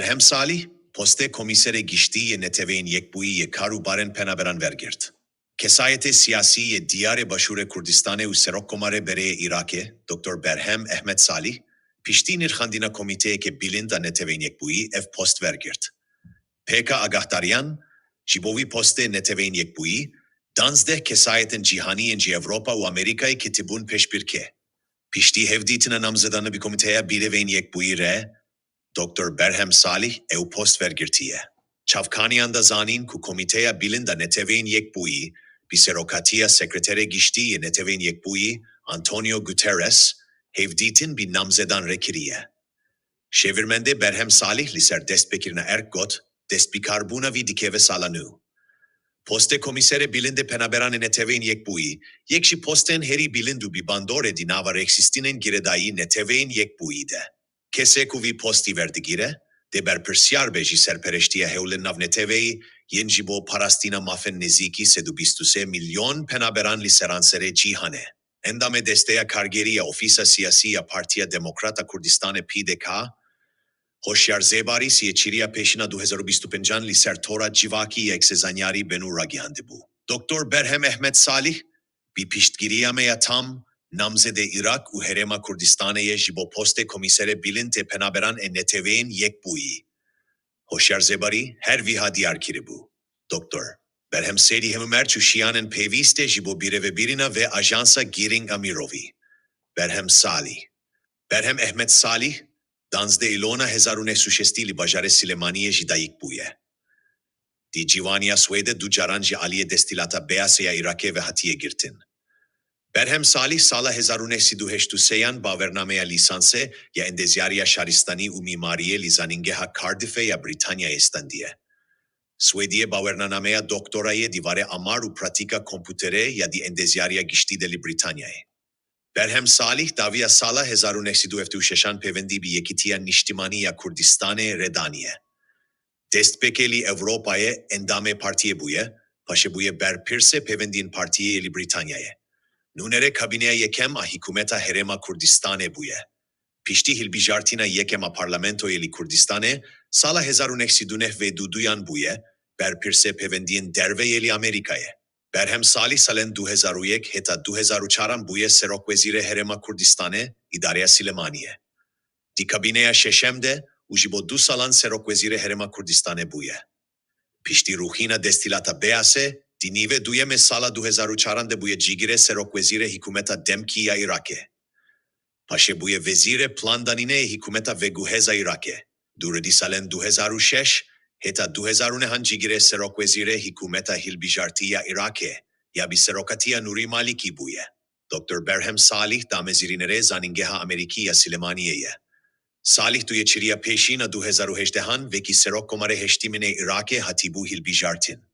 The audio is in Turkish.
Berhem Salih, poste komisere giştiye neteveyn yekbuiye karu baren penaberan vergirt. Kesayete siyasiye diyare başure Kurdistane u serokkomare bereye Irak'e, Dr. Berhem Ahmet Salih, piştinir khandina komiteye ke bilinda neteveyn yekbui ev post vergirt. PK agahtariyan, jibovi poste neteveyn yekbui, danzdeh kesayetin cihaniyen ji Avrupa u Amerika'yı ketibun peşbirke. Pişti hevditina namzedanı bir komiteye bileveyn yekbui re, Dr. Berhem Salih ev post vergirtiye. Çavkaniyan zanin ku komiteya bilinda neteveyn yekbui, biserokatiya sekretere giştiye neteveyn yekbui, Antonio Guterres, hevditin bir namzedan rekiriye. Çevirmende Berhem Salih liser destbekirine erkgot, destbikarbuna vi dikeve salanu. Poste komisere bilinde penaberane neteveyn yekbui, yekşi posten heri bilindu bi bandore di navar eksistinen giredayi neteveyn yekbui de. Kese kuvi posti verdigire, deber persyar beji serpereştiye hevlen navneteveyi, yen jibo parastina mafen neziki sedubistuse milyon penaberan liseransere cihane. Endame desteya kargeriya ofisa siyasiya partiya demokrata Kurdistane PDK, hoşyar zebari siye çiriya peşina 2025 liser tora civaki eksezanyari benu ragihandı bu. Doktor Berhem Ahmet Salih, bi piştgiriyameya tam, namzede Irak u Herema Kurdistaneye jibo poste komisere bilinte penaberan neteveyn yekbui. Hoşyar zebari her viha diyar kiri bu. Doktor Berhem Sedi hemimer çuşiyanen peviste jibo bireve birina ve ajansa Giring Amirovi. Berhem Salih. Berhem Ahmet Salih, danzde ilona hezarune sușestili bajare Silemaniye jidayik buye. Di civaniya Suede du caranji aliye destilata beaseya Irak'e ve hatiye girtin. Berhem Salih sala hezarune siduheştu seyan bavernameya lisanse ya endezyariya şaristani u mimariye lizaningeha Cardiff'e ya Britanya estandiye. Suediye bavernanameya doktoraye divare amar u pratika komputere ya di endezyariya giştideli Britanya'ye. Berhem Salih daviya sala hezarune siduheftu şeşan pevendi bi yekitiya niştimani ya Kurdistane redaniye. Destpekeli Avrupa'ya endame partiye buye, paşe buye berpirse pevendin partiye eli Britanya'ye. Nunere kabineye yekem a hikumeta Herema Kurdistane buye. Pişti hilbijartina yekem a parlamento eli Kurdistane, sala hezarunek siduneh ve duduyan buye, berpirse pevendin derve eli Amerika'ye. Berhem Salih salen 2001 heta 2004 buye serok vezire Herema Kurdistane, idareya Silemaniye. Di kabineya şeşemde, ujibo du salan serok vezire Herema Kurdistane buye. Pişti ruhina destilata bease, dinive duyeme sala 2004 de buye cigire serok vezire hikumeta demki ya Irak'e. Paşe buye vezire plandanine hikumeta veguheza Irak'e. Duredi salen 2006, heta 2009 cigire serok vezire hikumeta hilbijarti ya Irak'e, ya bi serokatiya Nuri Maliki buye. Dr. Berhem Salih damezirinere zaningeha Ameriki ya Silemaniye'ye. Salih duye çiriya peşina 2008 ve ki serok komare heştimine Irak'e hatibu hilbijartin.